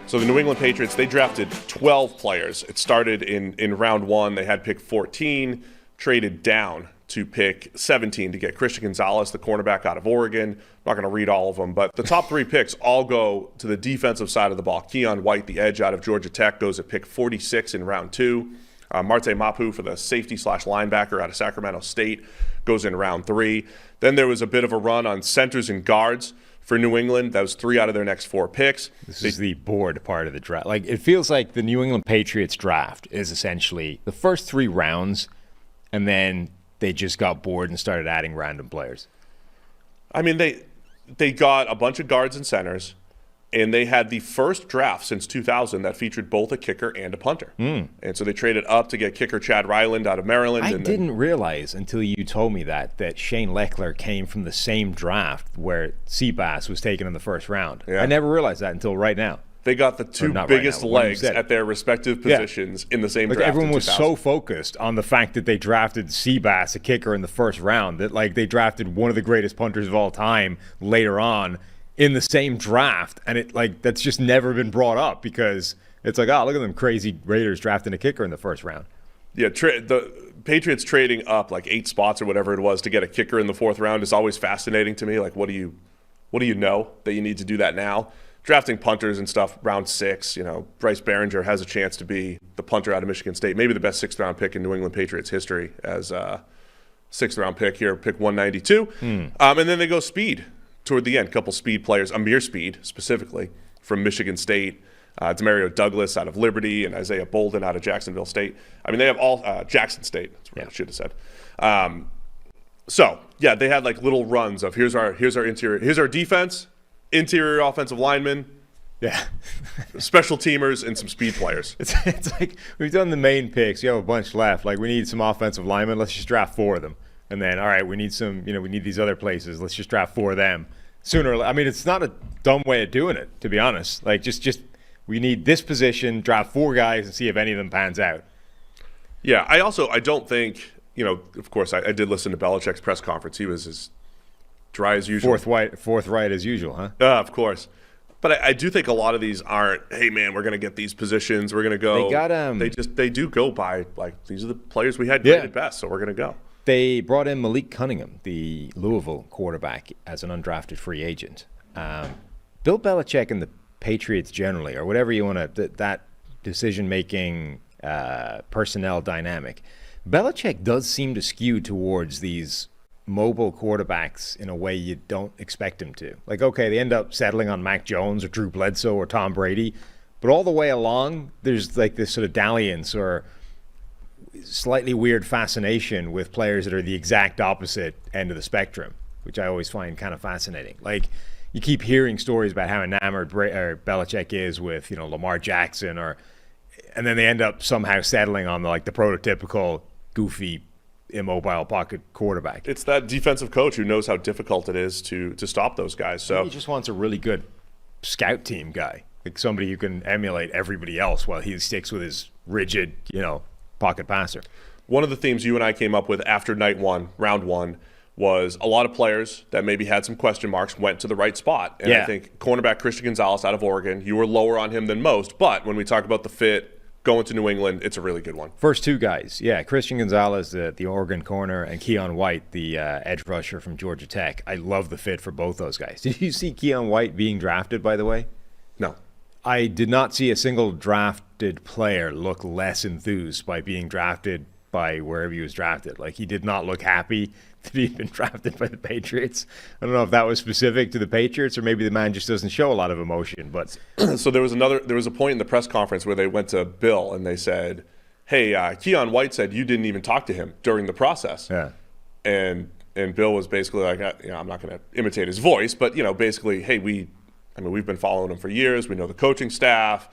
So the New England Patriots, they drafted 12 players. It started in round 1. They had pick 14, traded down to pick 17 to get Christian Gonzalez, the cornerback out of Oregon. I'm not going to read all of them, but the top 3 picks all go to the defensive side of the ball. Keon White, the edge out of Georgia Tech, goes at pick 46 in round 2. Marte Mapu for the safety/linebacker out of Sacramento State goes in round 3. Then there was a bit of a run on centers and guards for New England. That was 3 out of their next 4 picks. This is the board part of the draft. Like, it feels like the New England Patriots draft is essentially the first 3 rounds, and then they just got bored and started adding random players. I mean, they got a bunch of guards and centers, and they had the first draft since 2000 that featured both a kicker and a punter. And so they traded up to get kicker Chad Ryland out of Maryland. I didn't realize until you told me that Shane Lechler came from the same draft where Seabass was taken in the first round. Yeah. I never realized that until right now. They got the 2 biggest legs at their respective positions in the same draft. Everyone was so focused on the fact that they drafted Seabass, a kicker, in the first round, that like they drafted one of the greatest punters of all time later on in the same draft, and it like that's just never been brought up because it's like, oh, look at them crazy Raiders drafting a kicker in the first round. Yeah, the Patriots trading up like 8 spots or whatever it was to get a kicker in the 4th round is always fascinating to me. Like, what do you know that you need to do that now? Drafting punters and stuff, round 6, Bryce Behringer has a chance to be the punter out of Michigan State, maybe the best 6th-round pick in New England Patriots history as a 6th-round pick here, pick 192. And then they go speed toward the end. A couple speed players, Amir Speed specifically from Michigan State, Demario Douglas out of Liberty, and Isaiah Bolden out of Jacksonville State. I mean, they have all Jackson State. That's what I should have said. So yeah, they had like little runs of here's our interior, here's our defense, interior offensive linemen, special teamers, and some speed players. It's like we've done the main picks. You have a bunch left. Like, we need some offensive linemen. Let's just draft 4 of them. And then, all right, we need some, we need these other places. Let's just draft 4 of them. Sooner or later. I mean, it's not a dumb way of doing it, to be honest. Like, just we need this position, draft 4 guys, and see if any of them pans out. Yeah, I don't think, of course, I did listen to Belichick's press conference. He was as dry as usual. Forthright as usual, huh? Of course. But I do think a lot of these aren't, hey, man, we're going to get these positions. We're going to go. They do go by, like, these are the players we had graded best, so we're going to go. They brought in Malik Cunningham, the Louisville quarterback, as an undrafted free agent. Bill Belichick and the Patriots generally, or whatever you want to, that decision-making personnel dynamic, Belichick does seem to skew towards these mobile quarterbacks in a way you don't expect him to. Like, okay, they end up settling on Mac Jones or Drew Bledsoe or Tom Brady, but all the way along, there's like this sort of dalliance or slightly weird fascination with players that are the exact opposite end of the spectrum, which I always find kind of fascinating. Like, you keep hearing stories about how enamored Belichick is with, Lamar Jackson, and then they end up somehow settling on the prototypical goofy, immobile pocket quarterback. It's that defensive coach who knows how difficult it is to stop those guys. So he just wants a really good scout team guy, like somebody who can emulate everybody else while he sticks with his rigid, pocket passer. One of the themes you and I came up with after round one, was a lot of players that maybe had some question marks went to the right spot. And I think cornerback Christian Gonzalez out of Oregon, you were lower on him than most. But when we talk about the fit, going to New England, it's a really good one. First 2 guys, Christian Gonzalez, the Oregon corner, and Keon White, the edge rusher from Georgia Tech. I love the fit for both those guys. Did you see Keon White being drafted, by the way? No. I did not see a single drafted player look less enthused by being drafted by wherever he was drafted. Like, he did not look happy that he'd been drafted by the Patriots. I don't know if that was specific to the Patriots or maybe the man just doesn't show a lot of emotion. But so there was a point in the press conference where they went to Bill and they said, hey, Keon White said you didn't even talk to him during the process. Yeah. And Bill was basically like, I'm not going to imitate his voice, but basically, hey, we've been following him for years. We know the coaching staff.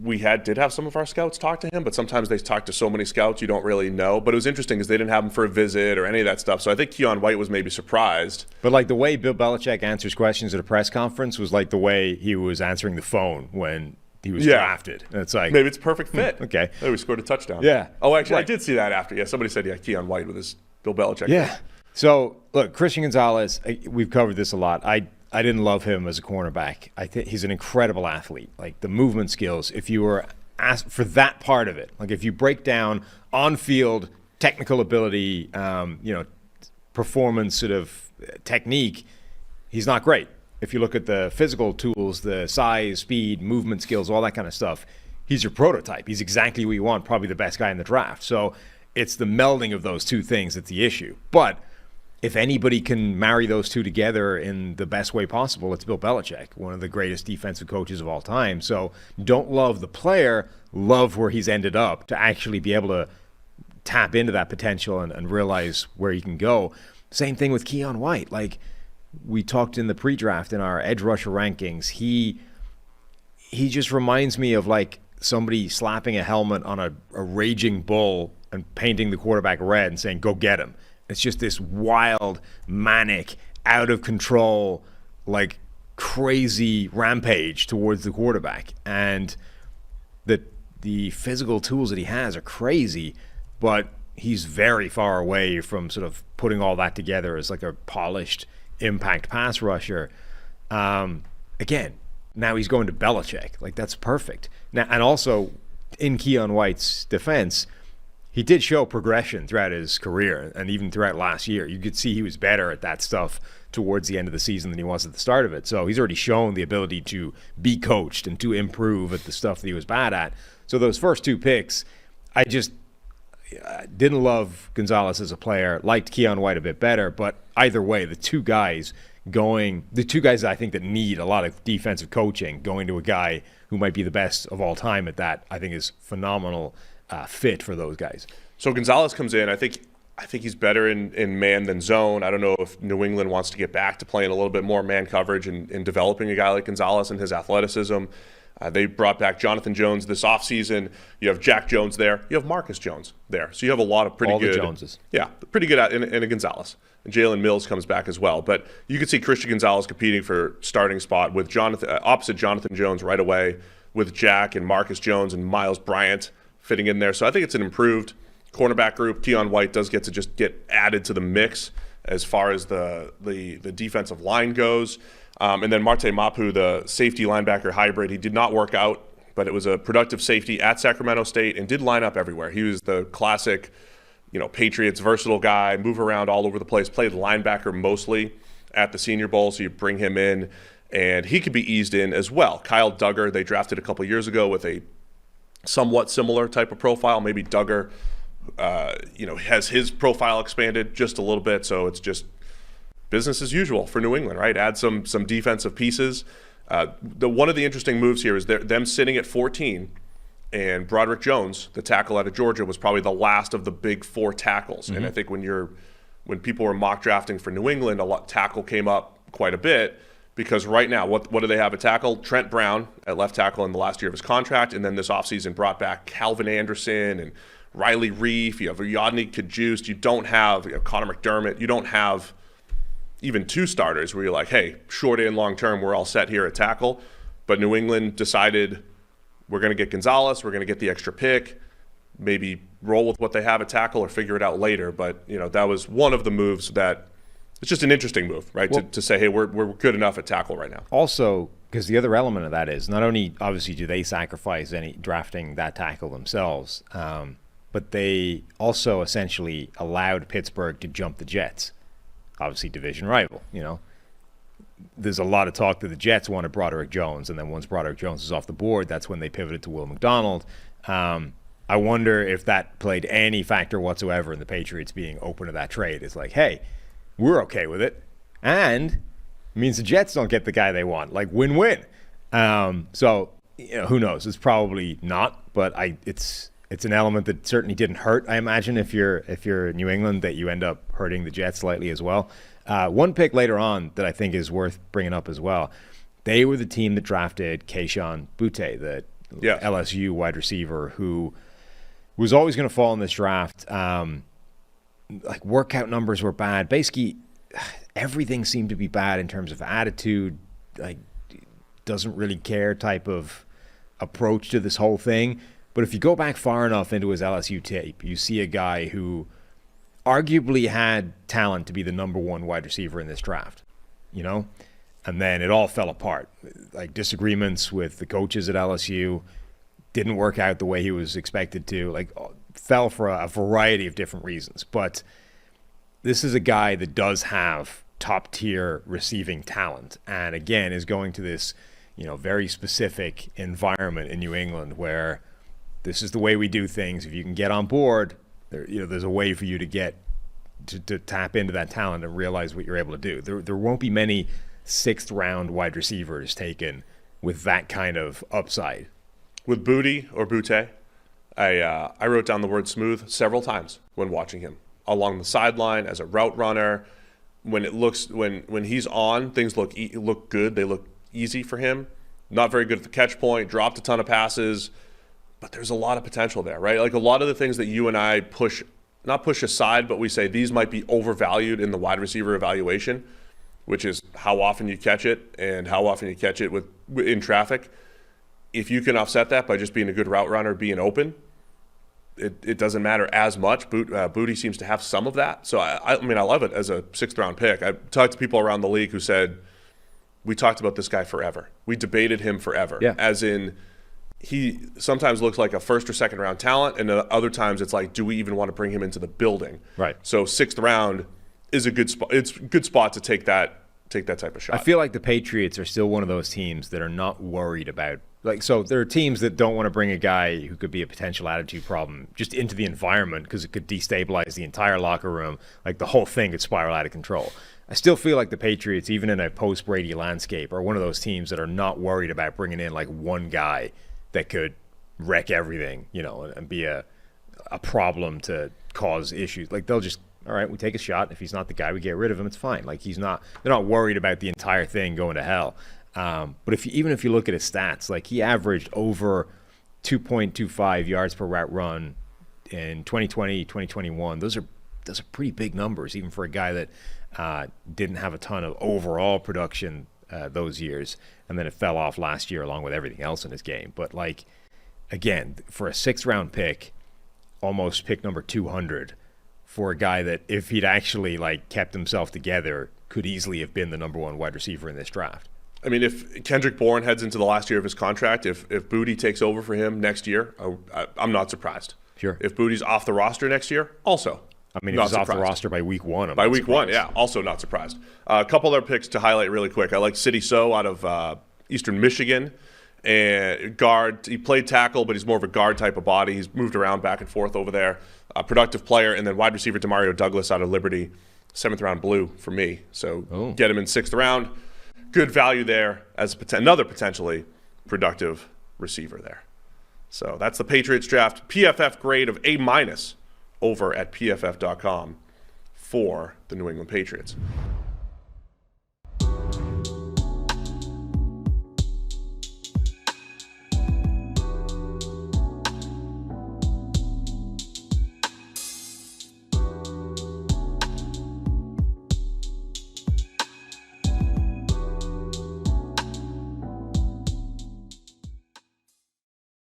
We did have some of our scouts talk to him, but sometimes they talk to so many scouts you don't really know. But it was interesting because they didn't have him for a visit or any of that stuff. So I think Keon White was maybe surprised. But like the way Bill Belichick answers questions at a press conference was like the way he was answering the phone when he was drafted. And it's like, maybe it's a perfect fit. Okay. Maybe we scored a touchdown. Yeah. Oh, actually, I did see that after. Yeah, somebody said, Keon White with his Bill Belichick. Yeah. So, look, Christian Gonzalez, we've covered this a lot. I didn't love him as a cornerback. I think he's an incredible athlete. Like the movement skills, if you were asked for that part of it, like if you break down on-field technical ability, performance sort of technique, he's not great. If you look at the physical tools, the size, speed, movement skills, all that kind of stuff, he's your prototype. He's exactly what you want, probably the best guy in the draft. So it's the melding of those two things that's the issue. But if anybody can marry those two together in the best way possible, it's Bill Belichick, one of the greatest defensive coaches of all time. So don't love the player, love where he's ended up to actually be able to tap into that potential and realize where he can go. Same thing with Keon White. Like we talked in the pre-draft in our edge rusher rankings, he just reminds me of like somebody slapping a helmet on a raging bull and painting the quarterback red and saying, go get him. It's just this wild, manic, out of control, like crazy rampage towards the quarterback. And the physical tools that he has are crazy, but he's very far away from sort of putting all that together as like a polished impact pass rusher. Again, now he's going to Belichick. Like that's perfect. Now, and also in Keon White's defense, he did show progression throughout his career and even throughout last year. You could see he was better at that stuff towards the end of the season than he was at the start of it. So he's already shown the ability to be coached and to improve at the stuff that he was bad at. So those first two picks, I just didn't love Gonzalez as a player, liked Keon White a bit better, but either way, the two guys I think that need a lot of defensive coaching, going to a guy who might be the best of all time at that, I think is phenomenal fit for those guys. So Gonzalez comes in. I think he's better in man than zone. I don't know if New England wants to get back to playing a little bit more man coverage and developing a guy like Gonzalez and his athleticism. They brought back Jonathan Jones this offseason. You have Jack Jones there. You have Marcus Jones there. So you have a lot of pretty good. All the Joneses. Yeah, pretty good in a Gonzalez. And Jalen Mills comes back as well. But you could see Christian Gonzalez competing for starting spot with opposite Jonathan Jones right away, with Jack and Marcus Jones and Miles Bryant fitting in there. So I think it's an improved cornerback group. Keon White does get to just get added to the mix as far as the defensive line goes. And then Marte Mapu, the safety linebacker hybrid, he did not work out, but it was a productive safety at Sacramento State and did line up everywhere. He was the classic, Patriots versatile guy, move around all over the place, played linebacker mostly at the Senior Bowl, so you bring him in, and he could be eased in as well. Kyle Duggar, they drafted a couple years ago with a somewhat similar type of profile. Maybe Duggar, has his profile expanded just a little bit, so it's just business as usual for New England, right? Add some defensive pieces. One of the interesting moves here is them sitting at 14, and Broderick Jones, the tackle out of Georgia, was probably the last of the big four tackles. Mm-hmm. And I think when people were mock drafting for New England, tackle came up quite a bit, because right now, what do they have at tackle? Trent Brown at left tackle in the last year of his contract, and then this offseason brought back Calvin Anderson and Riley Reif. You have Yodny Kajust. You don't have Connor McDermott. You don't have even two starters where you're like, hey, short and long term, we're all set here at tackle. But New England decided we're going to get Gonzalez, we're going to get the extra pick, maybe roll with what they have at tackle or figure it out later. But, that was one of the moves that it's just an interesting move, right? Well, to say, hey, we're good enough at tackle right now. Also, because the other element of that is not only obviously do they sacrifice any drafting that tackle themselves, but they also essentially allowed Pittsburgh to jump the Jets. Obviously, division rival, There's a lot of talk that the Jets wanted Broderick Jones, and then once Broderick Jones is off the board, that's when they pivoted to Will McDonald. I wonder if that played any factor whatsoever in the Patriots being open to that trade. It's like, hey, we're okay with it, and it means the Jets don't get the guy they want. Like, win-win. So, who knows? It's probably not, but it's an element that certainly didn't hurt, I imagine, if you're New England, that you end up hurting the Jets slightly as well. One pick later on that I think is worth bringing up as well. They were the team that drafted Keishon Butte, the LSU wide receiver, who was always going to fall in this draft. Workout numbers were bad. Basically, everything seemed to be bad in terms of attitude, doesn't really care type of approach to this whole thing. But if you go back far enough into his LSU tape, you see a guy who arguably had talent to be the number one wide receiver in this draft, And then it all fell apart. Like disagreements with the coaches at LSU, didn't work out the way he was expected to, like fell for a variety of different reasons. But this is a guy that does have top tier receiving talent, and again is going to this, very specific environment in New England where this is the way we do things. If you can get on board, there's a way for you to get to tap into that talent and realize what you're able to do. There won't be many 6th round wide receivers taken with that kind of upside. With Booty or Butte, I wrote down the word smooth several times when watching him along the sideline as a route runner. When he's on, things look good. They look easy for him. Not very good at the catch point. Dropped a ton of passes, but there's a lot of potential there, right? Like a lot of the things that you and I not push aside, but we say these might be overvalued in the wide receiver evaluation, which is how often you catch it and how often you catch it in traffic. If you can offset that by just being a good route runner, being open, it doesn't matter as much. Booty seems to have some of that. So, I love it as a 6th round pick. I talked to people around the league who said, we talked about this guy forever. We debated him forever. Yeah. As in, he sometimes looks like a 1st or 2nd round talent, and other times it's like, do we even want to bring him into the building? Right. So 6th round is a good spot. It's a good spot to take that type of shot. I feel like the Patriots are still one of those teams that are not worried about, so there are teams that don't want to bring a guy who could be a potential attitude problem just into the environment because it could destabilize the entire locker room. Like the whole thing could spiral out of control. I still feel like the Patriots, even in a post-Brady landscape, are one of those teams that are not worried about bringing in like one guy that could wreck everything, and be a problem to cause issues. Like they'll just, all right, we take a shot. If he's not the guy, we get rid of him. It's fine. Like they're not worried about the entire thing going to hell. But even if you look at his stats, like he averaged over 2.25 yards per route run in 2020, 2021. Those are pretty big numbers, even for a guy that didn't have a ton of overall production those years, and then it fell off last year along with everything else in his game. But like, again, for a 6th round pick, almost pick number 200, for a guy that if he'd actually like kept himself together could easily have been the number 1 wide receiver in this draft. I mean, if Kendrick Bourne heads into the last year of his contract, if Booty takes over for him next year, I'm not surprised. Sure. If Booty's off the roster next year, also. If he's off the roster by week 1, by week 1, yeah, also not surprised. A couple other picks to highlight really quick. I like City So out of Eastern Michigan, and guard. He played tackle, but he's more of a guard type of body. He's moved around back and forth over there. A productive player, and then wide receiver Demario Douglas out of Liberty, 7th round blue for me. So get him in 6th round. Good value there as another potentially productive receiver there. So that's the Patriots draft. PFF grade of A- over at pff.com for the New England Patriots.